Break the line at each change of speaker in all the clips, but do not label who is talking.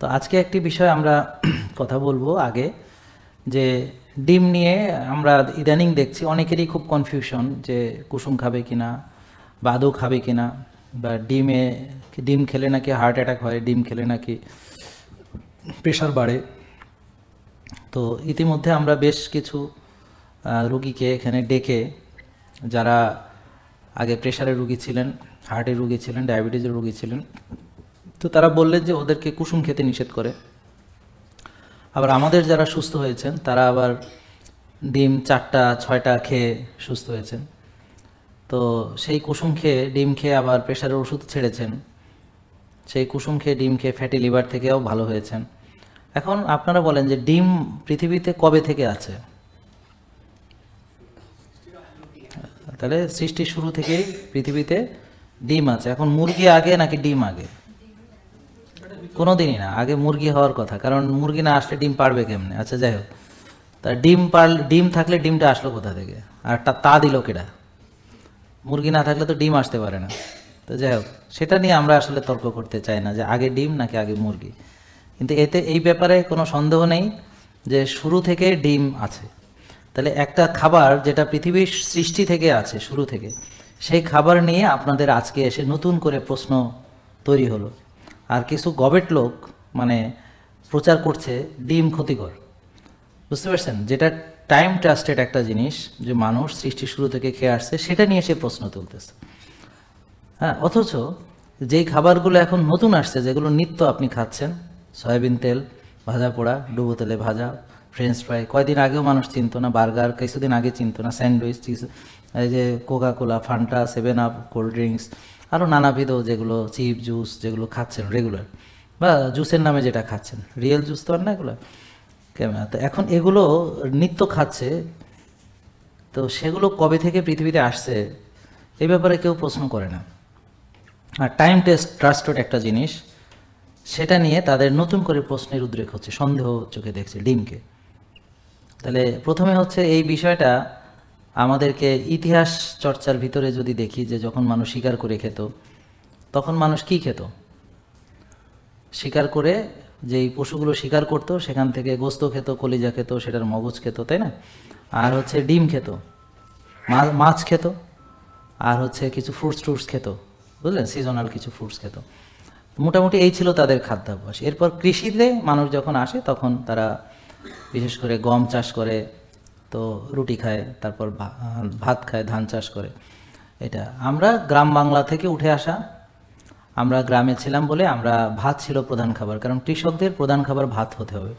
তো আজকে একটি বিষয় আমরা কথা বলবো আগে, যে ডিম নিয়ে আমরা ইদানিং দেখছি অনেকেরই খুব কনফিউশন যে কুসুম খাবে কিনা বা আদৌ খাবে কিনা, বা ডিম খেলে নাকি হার্ট অ্যাটাক হয়, ডিম খেলে নাকি প্রেশার বাড়ে। তো ইতিমধ্যে আমরা বেশ কিছু রুগীকে এখানে ডেকে, যারা আগে প্রেশারের রুগী ছিলেন, হার্টের রুগী ছিলেন, ডায়াবেটিসের রুগী ছিলেন, তো তারা বললেন যে ওদেরকে কুসুম খেতে নিষেধ করে। আবার আমাদের যারা সুস্থ হয়েছেন তারা আবার ডিম 4টা 6টা খেয়ে সুস্থ হয়েছেন। তো সেই কুসুম খেয়ে ডিম খেয়ে আবার প্রেশারের ওষুধ ছেড়েছেন, সেই কুসুম খেয়ে ডিম খেয়ে ফ্যাটি লিভার থেকেও ভালো হয়েছেন। এখন আপনারা বলেন যে ডিম পৃথিবীতে কবে থেকে আছে? তাহলে সৃষ্টির শুরু থেকেই পৃথিবীতে ডিম আছে। এখন মুরগি আগে নাকি ডিম আগে? কোনো দিনই না, আগে মুরগি হওয়ার কথা, কারণ মুরগি না আসলে ডিম পারবে কেমনে? আচ্ছা যাই হোক, তা ডিম থাকলে ডিমটা আসলো কোথা থেকে, আর তা দিল কেডা? মুরগি না থাকলে তো ডিম আসতে পারে না। তো যাই হোক, সেটা নিয়ে আমরা আসলে তর্ক করতে চাই না যে আগে ডিম নাকি আগে মুরগি, কিন্তু এই ব্যাপারে কোনো সন্দেহ নেই যে শুরু থেকে ডিম আছে। তাহলে একটা খাবার যেটা পৃথিবীর সৃষ্টি থেকে আছে, শুরু থেকে, সেই খাবার নিয়ে আপনাদের আজকে এসে নতুন করে প্রশ্ন তৈরি হলো। আর কিছু গবেট লোক মানে প্রচার করছে ডিম ক্ষতিকর, বুঝতে পারছেন? যেটা টাইম ট্রাস্টেড একটা জিনিস, যে মানুষ সৃষ্টির শুরু থেকে খেয়ে আসছে, সেটা নিয়ে সে প্রশ্ন তুলতেছে। হ্যাঁ, অথচ যেই খাবারগুলো এখন নতুন আসছে, যেগুলো নিত্য আপনি খাচ্ছেন, সয়াবিন তেল, ভাজা পোড়া, ডুবো তেলে ভাজা, ফ্রেঞ্চ ফ্রাই, কয়দিন আগেও মানুষ চিনতো না, বার্গার কিছুদিন আগে চিনতো না, স্যান্ডউইচ, এই যে Coca Cola, Fanta, 7 up, cold drinks, আরও নানাবিধ যেগুলো চিপ, জুস যেগুলো খাচ্ছেন রেগুলার, বা জুসের নামে যেটা খাচ্ছেন, রিয়েল জুস তো আর না এগুলো, কেমন? তো এখন এগুলো নিত্য খাচ্ছে, তো সেগুলো কবে থেকে পৃথিবীতে আসছে এই ব্যাপারে কেউ প্রশ্ন করে না। আর টাইম ট্রাস্টেড একটা জিনিস, সেটা নিয়ে তাদের নতুন করে প্রশ্নের উদ্রেক হচ্ছে, সন্দেহ চোখে দেখছে ডিমকে। তাহলে প্রথমে হচ্ছে এই বিষয়টা আমাদেরকে ইতিহাস চর্চার ভিতরে যদি দেখি, যে যখন মানুষ শিকার করে খেত, তখন মানুষ কি খেত? শিকার করে যেই পশুগুলো শিকার করতো সেখান থেকে গোস্ত খেত, কলিজা খেত, সেটার মগজ খেত, তাই না? আর হচ্ছে ডিম খেত, মাছ খেত, আর হচ্ছে কিছু ফ্রুটস খেত, বুঝলেন, সিজনাল কিছু ফ্রুটস খেত। মোটামুটি এই ছিল তাদের খাদ্যাভ্যাস। এরপর কৃষিতে মানুষ যখন আসে তখন তারা বিশেষ করে গম চাষ করে, তো রুটি খায়, তারপর ভাত খায়, ধান চাষ করে। এটা আমরা গ্রাম বাংলা থেকে উঠে আসা, আমরা গ্রামে ছিলাম বলে আমরা ভাত ছিল প্রধান খাবার, কারণ কৃষকদের প্রধান খাবার ভাত হতে হবে।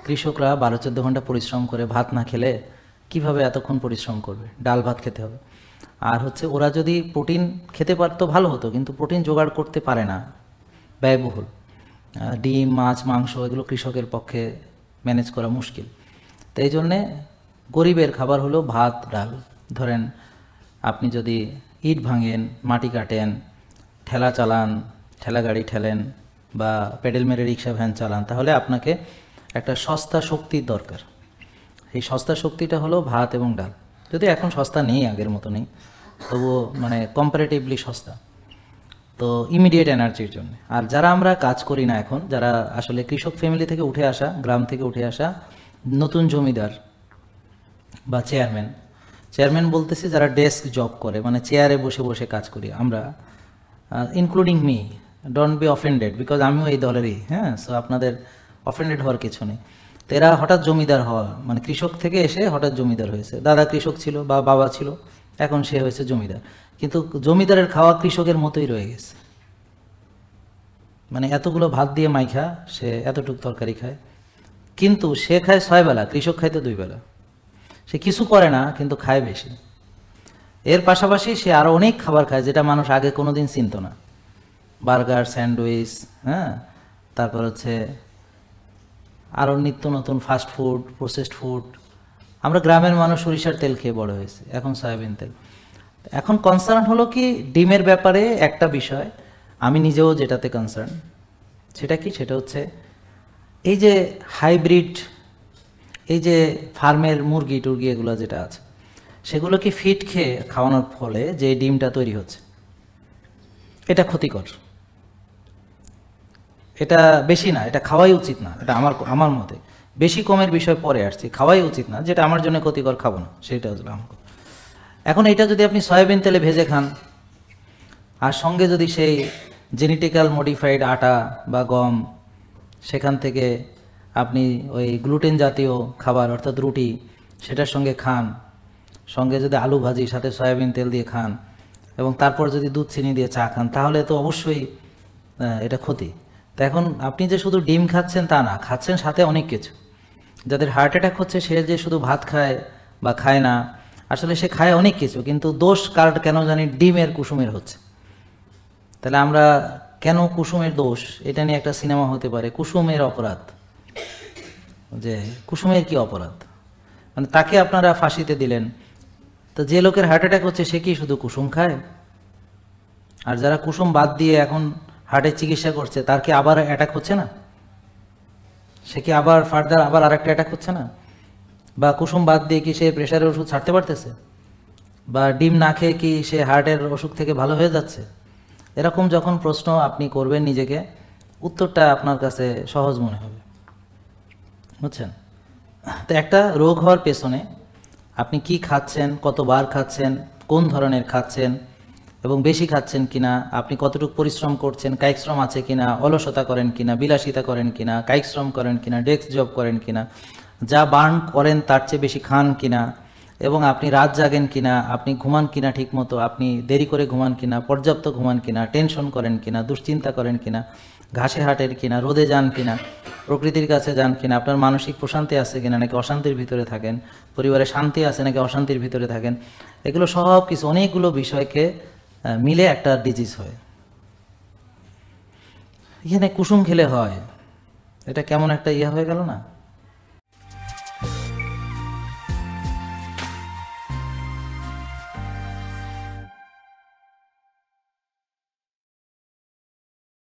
কৃষকরা 12-14 ঘন্টা পরিশ্রম করে, ভাত না খেলে কিভাবে এতক্ষণ পরিশ্রম করবে? ডাল ভাত খেতে হবে। আর হচ্ছে ওরা যদি প্রোটিন খেতে পারতো ভালো হতো, কিন্তু প্রোটিন জোগাড় করতে পারে না, ব্যয়বহুল। ডিম, মাছ, মাংস এগুলো কৃষকের পক্ষে ম্যানেজ করা মুশকিল। তো এই জন্যে গরিবের খাবার হলো ভাত, ডাল। ধরেন আপনি যদি ইট ভাঙেন, মাটি কাটেন, ঠেলা চালান, ঠেলা গাড়ি ঠেলেন, বা পেডেল মেরে রিক্সা ভ্যান চালান, তাহলে আপনাকে একটা সস্তা শক্তির দরকার। এই সস্তা শক্তিটা হলো ভাত এবং ডাল। যদি এখন সস্তা নেই, আগের মতো নেই, তবুও মানে কম্পারেটিভলি সস্তা, তো ইমিডিয়েট এনার্জির জন্য। আর যারা আমরা কাজ করি না এখন, যারা আসলে কৃষক ফ্যামিলি থেকে উঠে আসা, গ্রাম থেকে উঠে আসা নতুন জমিদার বা চেয়ারম্যান বলতেছি যারা ডেস্ক জব করে, মানে চেয়ারে বসে বসে কাজ করি আমরা, including me, don't be offended, because আমিও এই দলেরই। হ্যাঁ, সো আপনাদের অফেন্ডেড হওয়ার কিছু নেই। তো এরা হঠাৎ জমিদার হওয়া, মানে কৃষক থেকে এসে হঠাৎ জমিদার হয়েছে। দাদা কৃষক ছিল বা বাবা ছিল, এখন সে হয়েছে জমিদার, কিন্তু জমিদারের খাওয়া কৃষকের মতোই রয়ে গেছে। মানে এতগুলো ভাত দিয়ে মাইখা সে এতটুকু তরকারি খায়, কিন্তু সে খায় 6 বেলা, কৃষক খাইতে 2 বেলা। সে কিছু করে না, কিন্তু খায় বেশি। এর পাশাপাশি সে আরও অনেক খাবার খায় যেটা মানুষ আগে কোনোদিন চিনত না, বার্গার, স্যান্ডউইচ, হ্যাঁ, তারপর হচ্ছে আরও নিত্য নতুন ফাস্ট ফুড, প্রসেসড ফুড। আমরা গ্রামের মানুষ সরিষার তেল খেয়ে বড় হয়েছে, এখন সয়াবিন তেল। এখন কনসার্ন হলো কি ডিমের ব্যাপারে একটা বিষয়, আমি নিজেও যেটাতে কনসার্ন, সেটা কি? সেটা হচ্ছে এই যে হাইব্রিড, এই যে ফার্মের মুরগি টুরগি এগুলো যেটা আছে, সেগুলোকে ফিড খেয়ে খাওয়ানোর ফলে যে ডিমটা তৈরি হচ্ছে, এটা ক্ষতিকর। এটা বেশি না, এটা খাওয়াই উচিত না, এটা আমার মতে। বেশি কমের বিষয় পরে আসছি, খাওয়াই উচিত না, যেটা আমার জন্য ক্ষতিকর খাবো না, সেটা হলো আমার। এখন এটা যদি আপনি সয়াবিন তেলে ভেজে খান, আর সঙ্গে যদি সেই জেনেটিক্যাল মডিফাইড আটা বা গম, সেখান থেকে আপনি ওই গ্লুটেন জাতীয় খাবার অর্থাৎ রুটি সেটার সঙ্গে খান, সঙ্গে যদি আলু ভাজি সাথে সয়াবিন তেল দিয়ে খান, এবং তারপর যদি দুধ চিনি দিয়ে চা খান, তাহলে তো অবশ্যই এটা ক্ষতি। তো এখন আপনি যে শুধু ডিম খাচ্ছেন তা না, খাচ্ছেন সাথে অনেক কিছু। যাদের হার্ট অ্যাটাক হচ্ছে সে যে শুধু ভাত খায় বা খায় না, আসলে সে খায় অনেক কিছু, কিন্তু দোষ কার কেন জানি ডিমের কুসুমের হচ্ছে। তাহলে আমরা কেন কুসুমের দোষ, এটা নিয়ে একটা সিনেমা হতে পারে, কুসুমের অপরাধ। যে কুসুমের কি অপরাধ, মানে তাকে আপনারা ফাঁসিতে দিলেন, তো যে লোকের হার্ট অ্যাটাক হচ্ছে সে কি শুধু কুসুম খায়? আর যারা কুসুম বাদ দিয়ে এখন হার্টের চিকিৎসা করছে তার কি আবার অ্যাটাক হচ্ছে না? সে কি আবার ফার্দার আবার আরেকটা অ্যাটাক হচ্ছে না? বা কুসুম বাদ দিয়ে কি সে প্রেশারের ওষুধ ছাড়তে পারতেছে? বা ডিম না খেয়ে কি সে হার্টের অসুখ থেকে ভালো হয়ে যাচ্ছে? এরকম যখন প্রশ্ন আপনি করবেন নিজেকে, উত্তরটা আপনার কাছে সহজ মনে হবে, বুঝছেন? তো একটা রোগ হওয়ার পেছনে আপনি কি খাচ্ছেন, কতবার খাচ্ছেন, কোন ধরনের খাচ্ছেন, এবং বেশি খাচ্ছেন কিনা, আপনি কতটুকু পরিশ্রম করছেন, কায়িক শ্রম আছে কিনা, অলসতা করেন কিনা, বিলাসিতা করেন কিনা, কায়িক শ্রম করেন কিনা, ডেস্ক জব করেন কিনা, যা বার্ন করেন তার চেয়ে বেশি খান কিনা, এবং আপনি রাত জাগেন কিনা, আপনি ঘুমান কিনা ঠিক মতো, আপনি দেরি করে ঘুমান কিনা, পর্যাপ্ত ঘুমান কিনা, টেনশন করেন কিনা, দুশ্চিন্তা করেন কিনা, ঘাসে হাঁটেন কিনা, রোদে যান কিনা, প্রকৃতির কাছে যান কিনা, আপনার মানসিক প্রশান্তি আছে কিনা, নাকি অশান্তির ভিতরে থাকেন, পরিবারে শান্তি আছে নাকি অশান্তির ভিতরে থাকেন, এগুলো সব কিছু অনেকগুলো বিষয়কে মিলে একটা ডিজিজ হয়। এখানে কুসুম খেলে হয়, এটা কেমন একটা ইয়ে হয়ে গেল না?